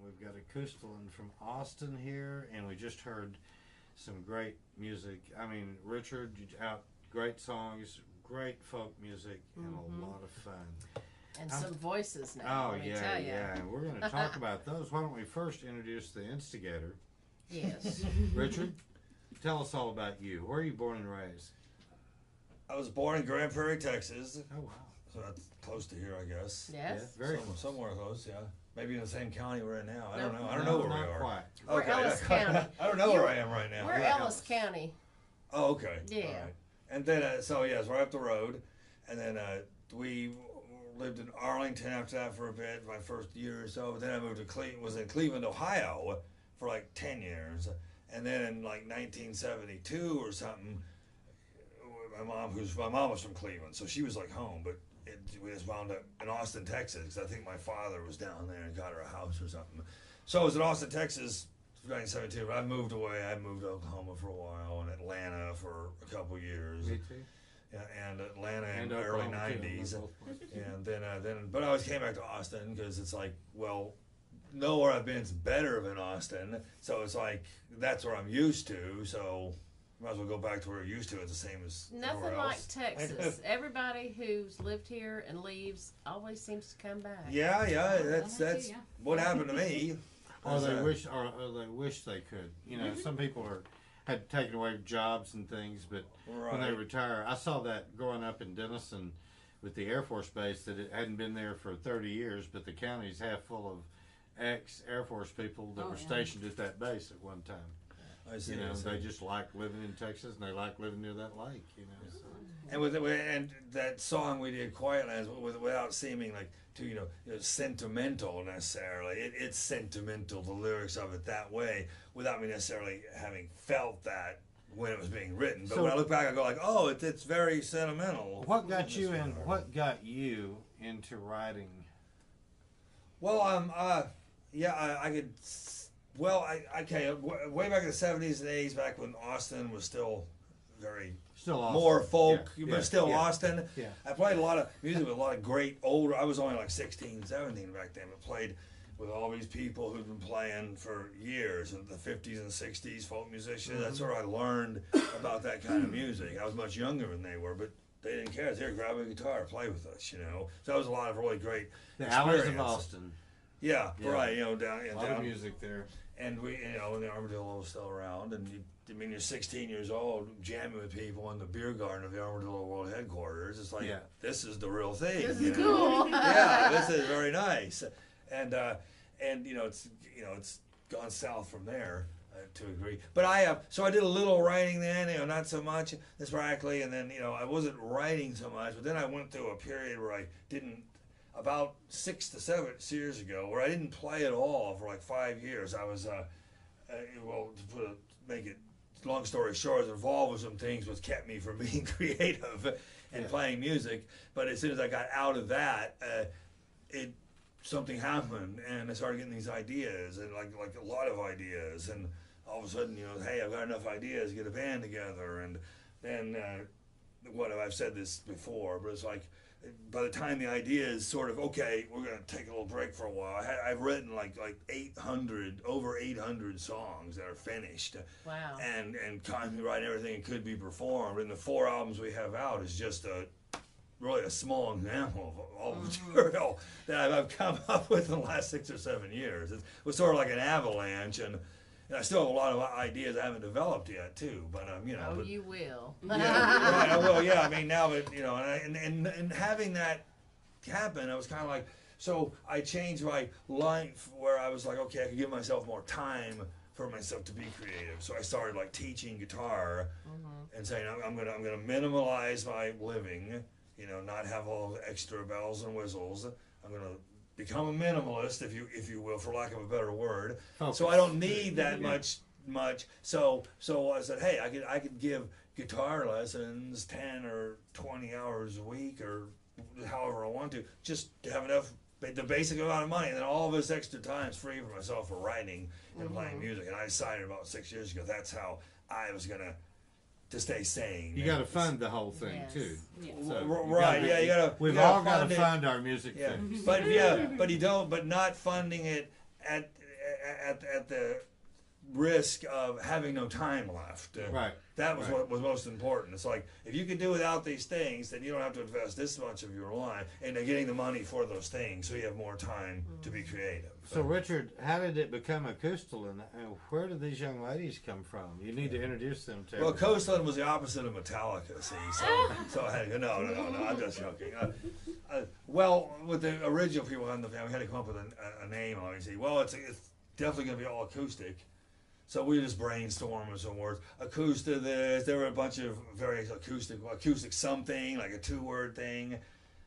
We've got a Coastalin from Austin here, and we just heard some great music. I mean, Richard out great songs, great folk music, and a lot of fun. And some voices now. Oh yeah, yeah. And we're going to talk about those. Why don't we first introduce the instigator? Yes. Richard, tell us all about you. Where are you born and raised? I was born in Grand Prairie, Texas. Oh wow. So that's close to here, I guess. Yes. Yeah, very close. Somewhere close, yeah. Maybe in the same county we're in now. I don't know. I don't No, know where we not are. quite. We're Ellis County. I don't know where I am right now. We're Ellis County. Oh, okay. Yeah. All right. And then, so yeah, it's right up the road. And then we lived in Arlington after that for a bit, my first year or so. But then I moved to was in Cleveland, Ohio for like 10 years. And then in like 1972 or something, my mom was from Cleveland, so she was like home, but we just wound up in Austin, Texas, because I think my father was down there and got her a house or something. So I was in Austin, Texas, 1972. I moved away. I moved to Oklahoma for a while and Atlanta for a couple years. Me too. Yeah, and Atlanta in the early Oklahoma, '90s, too, and then but I always came back to Austin because it's like, well, nowhere I've been is better than Austin, so it's like that's where I'm used to. So might as well go back to where you're used to. It's the same as Nothing like else. Texas. Everybody who's lived here and leaves always seems to come back. Yeah, that's what happened to me. Or they wish they could. You know, some people had taken away jobs and things, but when they retire, I saw that growing up in Denison with the Air Force Base, that it hadn't been there for 30 years, but the county's half full of ex-Air Force people that were stationed at that base at one time. I see. You know, they just like living in Texas, and they like living near that lake. You know, so. And that song we did, Quietlands, without seeming like too sentimental necessarily. It's sentimental, the lyrics of it that way, without me necessarily having felt that when it was being written. But when I look back, I go like, oh, it's very sentimental. What got you in? What got you into writing? Well, I could. Well, way back in the '70s and '80s, back when Austin was still very more folk, but still Austin. Yeah. I played a lot of music with a lot of great older. I was only like 16, 17 back then, but played with all these people who'd been playing for years in the 50s and 60s, folk musicians. That's where I learned about that kind of music. I was much younger than they were, but they didn't care. They were grab a guitar, play with us, you know. So that was a lot of really great Alleys of Austin. Yeah, right. You know, down a lot of music there. And we, when the Armadillo was still around, and you're 16 years old, jamming with people in the beer garden of the Armadillo World Headquarters. It's like, this is the real thing. This is cool. Yeah, this is very nice. And it's gone south from there to a degree. But so I did a little writing then, not so much sporadically, and then I wasn't writing so much. But then I went through a period where I didn't. About 6 to 7 years ago, where I didn't play at all for like 5 years. I was, make it long story short, I was involved with some things which kept me from being creative and playing music. But as soon as I got out of that, something happened, and I started getting these ideas, and like a lot of ideas, and all of a sudden, hey, I've got enough ideas to get a band together, and then I've said this before, but it's like, by the time the idea is sort of, okay, we're going to take a little break for a while, I've written like over 800 songs that are finished. Wow. And constantly writing everything that could be performed. And the 4 albums we have out is just really a small example of all the material that I've come up with in the last 6 or 7 years. It was sort of like an avalanche, and I still have a lot of ideas I haven't developed yet too, but But, you will. Yeah, right. I will. Yeah, I mean now, but and having that happen, I was kind of like, so I changed my life where I was like, okay, I could give myself more time for myself to be creative. So I started like teaching guitar and saying I'm gonna minimalize my living, not have all the extra bells and whistles. I'm gonna become a minimalist, if you will, for lack of a better word. Focus. So I don't need that much. So I said, hey, I could give guitar lessons 10 or 20 hours a week, or however I want to, just to have enough, the basic amount of money, and then all this extra time is free for myself for writing and playing music. And I decided about 6 years ago that's how I was gonna to stay sane. You got to fund the whole thing too. Yeah. So right? You got to. We've all got to fund our music things. But but you don't. But not funding it at the risk of having no time left. Right. That was Right. what was most important. It's like, if you can do without these things, then you don't have to invest this much of your life into getting the money for those things, so you have more time to be creative. So, Richard, how did it become Acoustalin? Where did these young ladies come from? You need to introduce them to Well, everybody. Coastland was the opposite of Metallica, see. So I had to go, no, I'm just joking. Well, with the original people in the family, we had to come up with a name, obviously. Well, it's definitely going to be all acoustic. So we just brainstormed some words. Acoustic this. There were a bunch of various acoustic something, like a 2-word thing.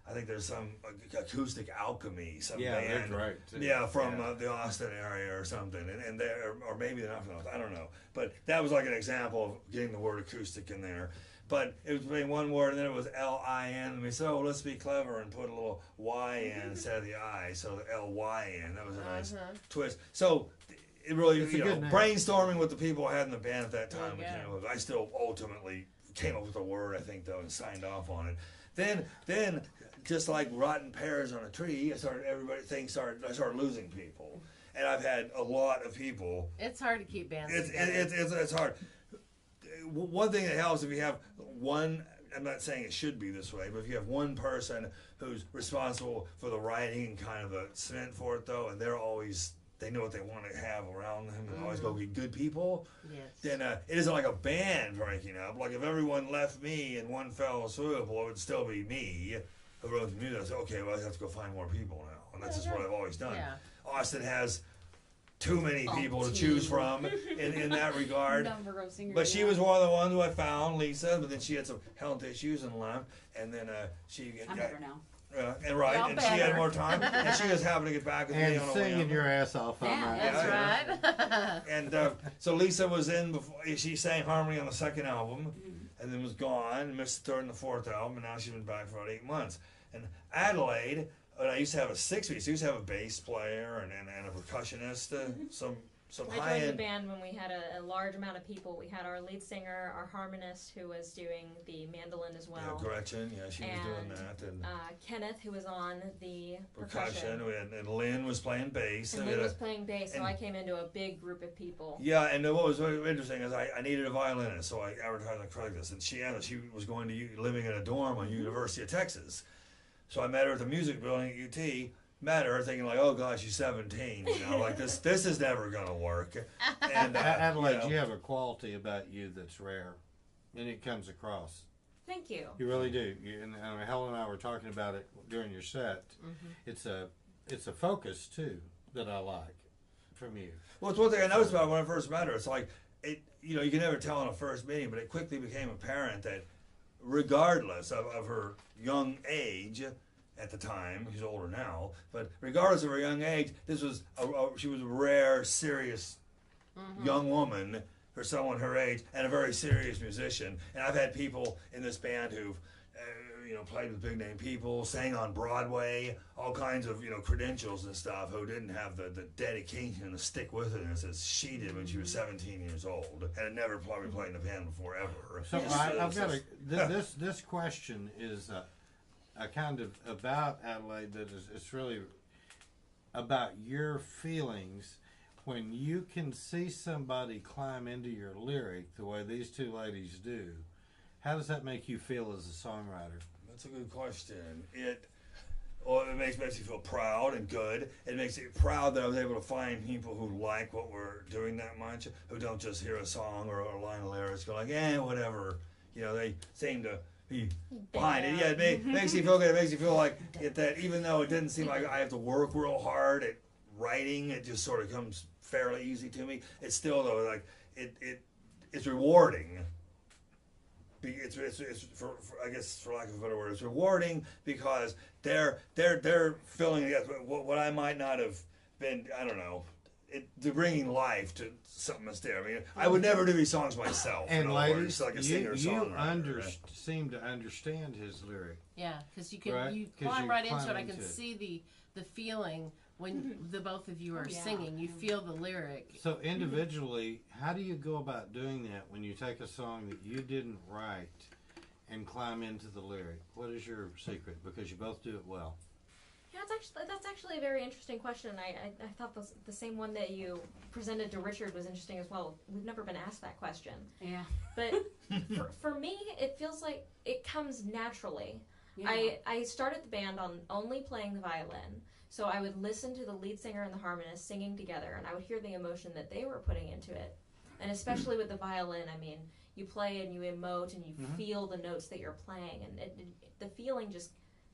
I think there's some acoustic alchemy, some band. That's right. Too. Yeah, from the Austin area or something, and there, or maybe they're not from Austin. I don't know. But that was like an example of getting the word acoustic in there. But it was between one word, and then it was L-I-N. And we said, oh, let's be clever and put a little Y-N instead of the I. So L-Y-N. That was a nice twist. So it really, It's a good name. brainstorming with the people I had in the band at that time. There you go. I still ultimately came up with a word, I think, though, and signed off on it. Then just like rotten pears on a tree, I started losing people. And I've had a lot of people. It's hard to keep bands together. It's hard. One thing that helps if you have one, I'm not saying it should be this way, but if you have one person who's responsible for the writing and kind of the cement for it, though, and they know what they want to have around them and always go get good people, Yes. then it isn't like a band breaking up. Like if everyone left me and one fell swoop, well, it would still be me who wrote the music. I said, okay, well, I have to go find more people now. And that's just what I've always done. Yeah. Austin has too many people to choose from in that regard. Number of singers. But she was one of the ones who I found, Lisa. But then she had some health issues and left. And then she I'm better now. Y'all and she had better. more time, and she was having to get back with me And on a way singing up. your ass off on Yeah, that. That's right. And so Lisa was in before. She sang harmony on the second album, and then was gone. Missed the third and the fourth album, and now she's been back for about 8 months. And Adelaide, I used to have a 6-piece. I used to have a bass player and a percussionist, some I high joined the end. band when we had a large amount of people. We had our lead singer, our harmonist, who was doing the mandolin as well. Yeah, Gretchen, she was doing And, that, and Kenneth, who was on the percussion, and Lynn was playing bass. And we Lynn had was a- playing bass, so and- I came into a big group of people. Yeah, and what was very interesting is I needed a violinist, so I advertised on Craigslist, and she was going to living in a dorm on University of Texas, so I met her at the music building at UT. Met her thinking like, oh gosh, she's 17, like this is never gonna work. And Adelaide, you have a quality about you that's rare, and it comes across. Thank you. You really do. And Helen and I were talking about it during your set. It's a focus too that I like from you. Well, it's one thing I noticed about her when I first met her. It's like you can never tell in a first meeting, but it quickly became apparent that regardless of her young age at the time, she's older now, but regardless of her young age, she was a rare, serious young woman for someone her age, and a very serious musician. And I've had people in this band who've played with big name people, sang on Broadway, all kinds of credentials and stuff, who didn't have the dedication to stick with it as she did when she was 17 years old, and had never probably played in a band before ever. So I've got this question is a kind of about Adelaide that it's really about your feelings when you can see somebody climb into your lyric the way these two ladies do. How does that make you feel as a songwriter? That's a good question. It makes me feel proud and good. It makes me proud that I was able to find people who like what we're doing that much, who don't just hear a song or a line of lyrics, go like, whatever. They seem to be behind it. Yeah, it makes you feel good. It makes you feel like that even though it didn't seem like I have to work real hard at writing, it just sort of comes fairly easy to me. It's still though like it's rewarding. It's for I guess for lack of a better word, it's rewarding because they're filling what I might not have been. I don't know. They're bringing life to something that's there. I mean, I would never do these songs myself. And ladies, like a you seem to understand his lyric. Yeah, because you can Right? you 'Cause climb you right climb into it. I into can it. see the feeling when the both of you are yeah. singing. You feel the lyric. So individually, how do you go about doing that when you take a song that you didn't write and climb into the lyric? What is your secret? Because you both do it well. Yeah, that's actually a very interesting question. I thought the same one that you presented to Richard was interesting as well. We've never been asked that question. Yeah. But for me, it feels like it comes naturally. Yeah. I started the band on only playing the violin. So I would listen to the lead singer and the harmonist singing together, and I would hear the emotion that they were putting into it. And especially with the violin, I mean, you play and you emote and you feel the notes that you're playing, and the feeling just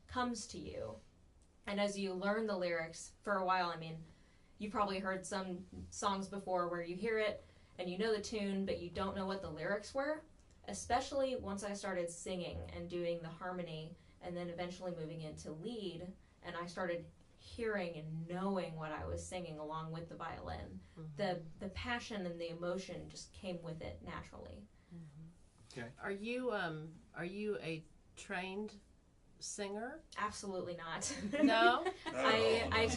comes to you. And as you learn the lyrics for a while, I mean, you've probably heard some songs before where you hear it and you know the tune, but you don't know what the lyrics were. Especially once I started singing and doing the harmony, and then eventually moving into lead, and I started hearing and knowing what I was singing along with the violin. The passion and the emotion just came with it naturally. Okay. Are you a trained singer? Absolutely not. No. I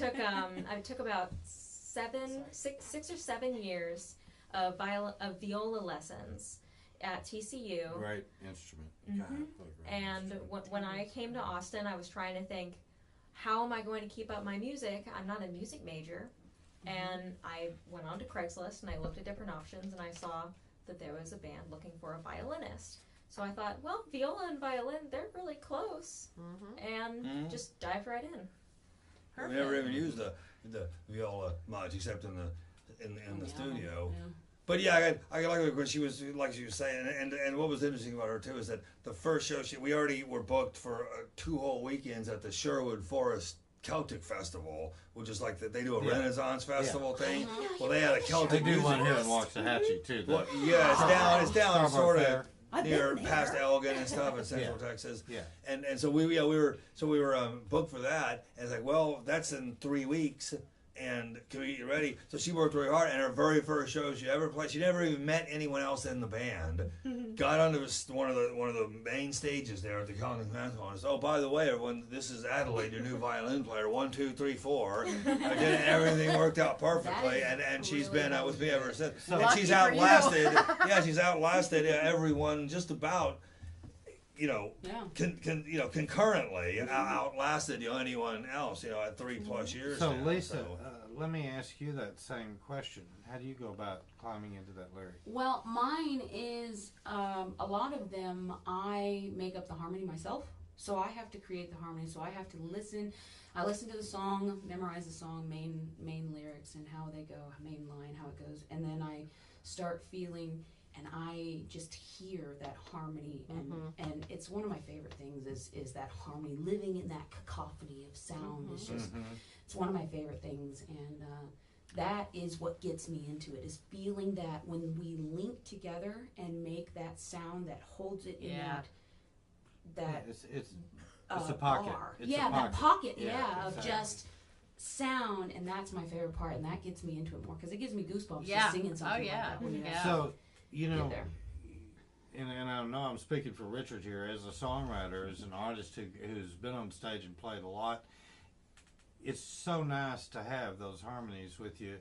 took about 6 or 7 years of viola lessons at TCU. Great instrument. Mhm. God, what a great And instrument. when I came to Austin, I was trying to think, how am I going to keep up my music? I'm not a music major. And I went on to Craigslist and I looked at different options, and I saw that there was a band looking for a violinist. So I thought, well, viola and violin, they're really close. And just dived right in. We never even used the viola much, except in the studio. Yeah. But yeah, I like what she was saying, and what was interesting about her too is that the first show we already were booked for 2 whole weekends at the Sherwood Forest Celtic Festival, which is like they do a Renaissance festival thing. Well, they had a They Celtic do music. one here in Waxahachie too. Well, yeah, it's down Starbuck sort Fair. of near past Elgin and stuff in Central Texas. Yeah. And so we were booked for that, and it's like, well, that's in 3 weeks. And can we get ready? So she worked really hard, and her very first show she ever played, she never even met anyone else in the band. Got onto one of the main stages there at the Celtic Festival, and said, "Oh, by the way, everyone, this is Adelaide, your new violin player. 1, 2, 3, 4." Everything worked out perfectly, and she's really been with me ever since. And Lucky she's for you. outlasted. She's outlasted everyone just about. Yeah. Concurrently outlasted anyone else, at 3+ years. So now, Lisa, let me ask you that same question. How do you go about climbing into that lyric? Well, mine is a lot of them I make up the harmony myself. So I have to create the harmony. So I have to listen. I listen to the song, memorize the song, main lyrics and how they go, main line, how it goes, and then I start feeling. And I just hear that harmony, and it's one of my favorite things is that harmony, living in that cacophony of sound. It's just, it's one of my favorite things, and that is what gets me into it, is feeling that when we link together and make that sound that holds it in that It's a pocket. bar. It's Yeah, a that pocket, Yeah, of exactly. just sound, and that's my favorite part, and that gets me into it more, because it gives me goosebumps Yeah. just singing something Oh, yeah. like that when you Yeah. So, get there. and I know I'm speaking for Richard here, as a songwriter, as an artist who's been on stage and played a lot, it's so nice to have those harmonies with you.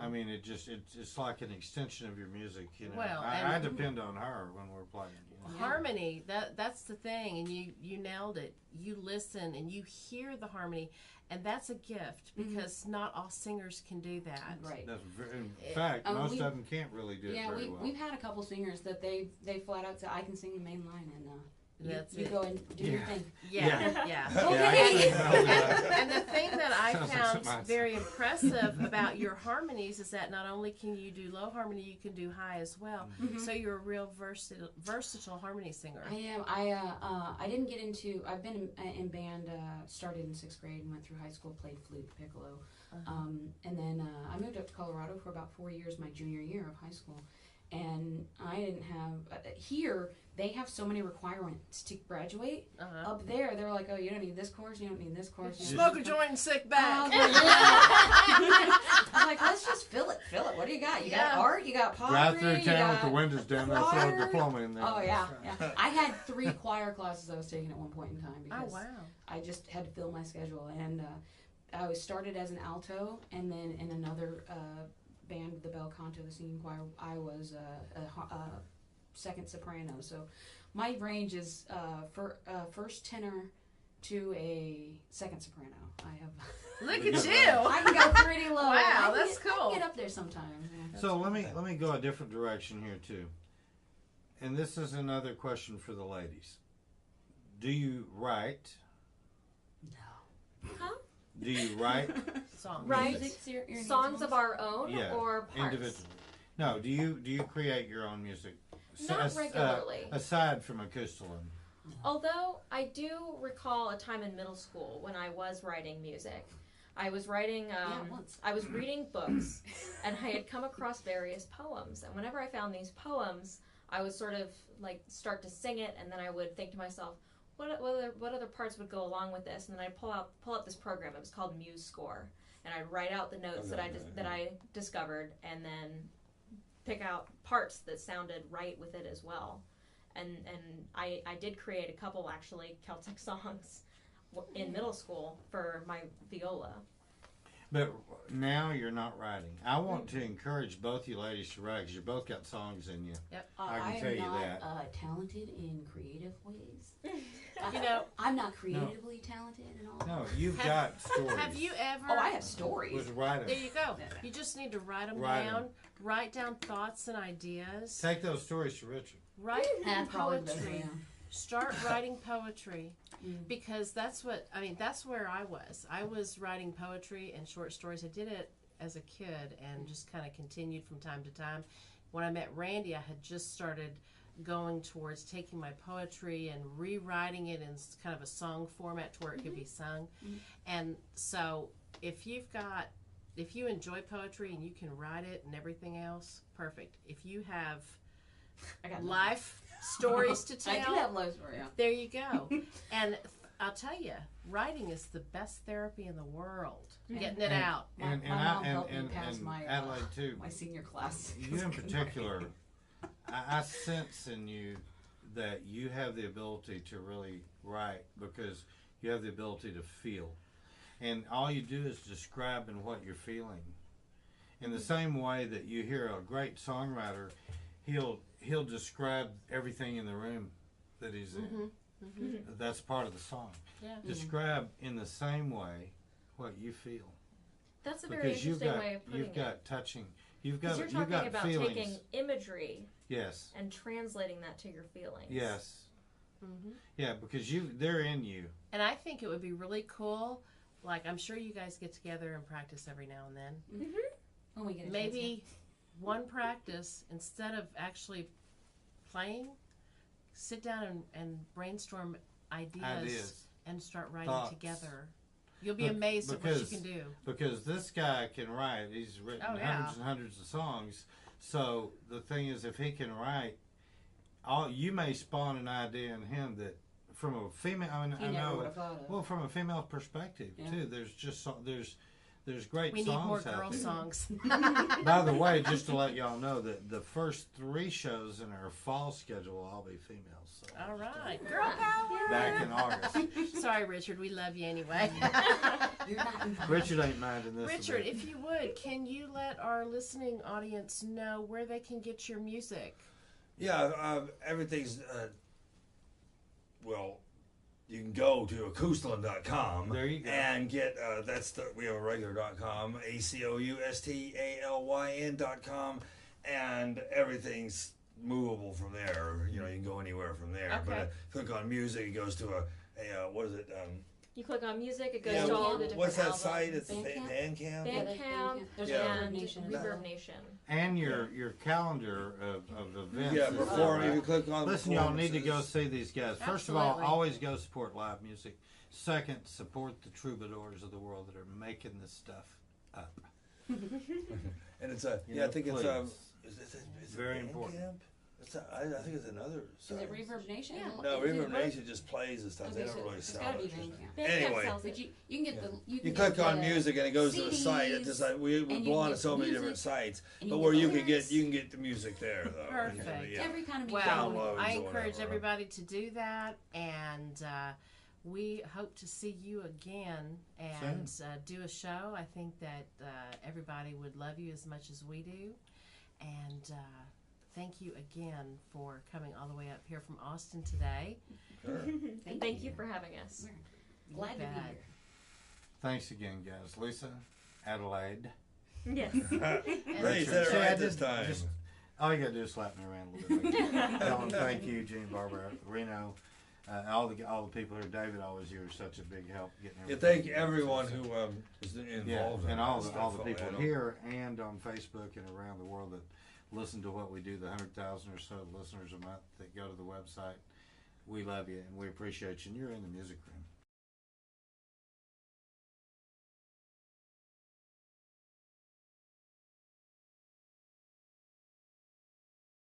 I mean, it's like an extension of your music, Well, I and- depend on her when we're playing. Harmony, that's the thing, and you nailed it. You listen and you hear the harmony, and that's a gift, because not all singers can do that. Right. In fact, most we- of them can't really do it Yeah, very well. we've had a couple singers that they flat out say, I can sing the main line, and That's you it. go and do your thing. Yeah, yeah. Okay. And the thing that I Sounds like found something I- very impressive about your harmonies is that not only can you do low harmony, you can do high as well. So you're a real versatile harmony singer. I am. I didn't get into. I've been in band. Started in 6th grade and went through high school. Played flute, piccolo, and then I moved up to Colorado for about 4 years, my junior year of high school. And I didn't have here. They have so many requirements to graduate. Up there, they were like, "Oh, you don't need this course. You don't need this course." you don't Smoke a need this joint and sit course." back. I'm like, let's just fill it. What do you got? You got Yeah. art. You got pottery. Drive through you town with got the windows down there, throw choir. a diploma in there. Oh yeah. I had 3 choir classes I was taking at one point in time Oh because wow. I just had to fill my schedule, and I was started as an alto, and then in another band, the Bel Canto, the singing choir, I was a second soprano. So my range is first tenor to a second soprano. I have. Look at you. I can go pretty low. Wow, I that's can cool. get up there sometimes. Yeah. So let me go a different direction here too. And this is another question for the ladies. Do you write? No. Huh? Do you write? Songs. Right. Music's your Songs of our own Yeah, or parts? individually. No, do you create your own music? Not regularly. Aside from Acoustalin. Although I do recall a time in middle school when I was writing music. I was writing, once. I was reading books, and I had come across various poems. And whenever I found these poems, I would sort of like start to sing it, and then I would think to myself, what other parts would go along with this? And then I'd pull up this program. It was called MuseScore, and I'd write out the notes that I discovered, and then pick out parts that sounded right with it as well. And I did create a couple actually Celtic songs in middle school for my viola. But now you're not writing. I want to encourage both you ladies to write because you both got songs in you. I can tell am you not that. talented in creative ways. You know, I'm not creatively talented at all. No, you've got stories. have you ever? Oh, I have stories. With writing. There you go. You just need to write them Write 'em. down. Write down thoughts and ideas. Take those stories to Richard. Write That's probably the best poetry. way. Start writing poetry Mm. because that's where I was. I was writing poetry and short stories. I did it as a kid and just kind of continued from time to time. When I met Randy, I had just started going towards taking my poetry and rewriting it in kind of a song format to where it could be sung. Mhm. And so if you enjoy poetry and you can write it and everything else, perfect. If you have I got life stories to tell, I do have life story. Yeah. there you go. And I'll tell you, writing is the best therapy in the world. Getting it out. My mom helped me pass my Adelaide too. my senior class. You in particular, I sense in you that you have the ability to really write because you have the ability to feel. And all you do is describe in what you're feeling. In the same way that you hear a great songwriter, he'll describe everything in the room that he's in. That's part of the song. Yeah. Describe in the same way what you feel. That's a very Because interesting way of putting you've got touching. You've Because got you're you've talking got about feelings. taking imagery Yes. and translating that to your feelings. Yes. Mm-hmm. Yeah, because they're in you. And I think it would be really cool. Like, I'm sure you guys get together and practice every now and then. When we get a Maybe one practice, instead of actually playing, sit down and brainstorm ideas and start writing Thoughts. together. You'll be amazed at what you because- can do. Because this guy can write. He's written Oh, yeah. hundreds and hundreds of songs. So the thing is, if he can write, you may spawn an idea in him that, from a female, I mean, He I never know, would have thought of. well, from a female perspective Yeah. too. There's just there's great We need songs more out girl there. songs. By the way, just to let y'all know that the first 3 shows in our fall schedule will all be females. So All right. Girl power. back in August. Sorry, Richard. We love you anyway. You're not invited. Richard ain't minding this. a Richard, bit. if you would, can you let our listening audience know where they can get your music? Yeah, everything's, well, you can go to acoustalin.com. There you go. And get, we have a regular.com, ACOUSTALYN.com, and everything's movable from there. You know, you can go anywhere from there. But Okay. click on music, it goes to what is it? You click on music, it goes Yeah, to all the different what's that albums. site? It's Bandcamp? Bandcamp. Bandcamp There's Yeah. Reverb and Nation as well. Reverb Nation. And your calendar of events. Yeah, as perform. well, You right? can click on. Listen, y'all need to go performances. see these guys. First of all, Absolutely. always go support live music. Second, support the troubadours of the world that are making this stuff up. And it's You know, I think please. it's is Very it important. Bandcamp? I think it's another Is site. it Reverb Nation? Yeah. No, Is it Reverb both? Nation just plays and stuff. They Okay, don't so really it's sell gotta be it. Bandcamp. Bandcamp Anyway. sells But it. you can get the You can click get on the music and it goes to the site. It's CDs, just like we and you belong can to get so many music, different sites, and but you where get you lyrics. can get the music there though. Perfect. Yeah. every kind of music. Well, Downloads I or encourage whatever. everybody to do that, and we hope to see you again and do a show. I think that everybody would love you as much as we do, and thank you again for coming all the way up here from Austin today. Sure. Thank you for having us. Glad to be bet. here. Thanks again, guys. Lisa, Adelaide. Yes. Hey, you said it See, I right this did time. All you gotta do is slap me around a little bit. Helen, thank you, Gene, Barbara, Reno, all the people here. David, always you're such a big help getting Yeah, everything. thank everyone who was involved. Yeah, in and that all the stuff. people I don't- here and on Facebook and around the world that listen to what we do. The 100,000 or so listeners a month that go to the website. We love you and we appreciate you. And you're in the music room.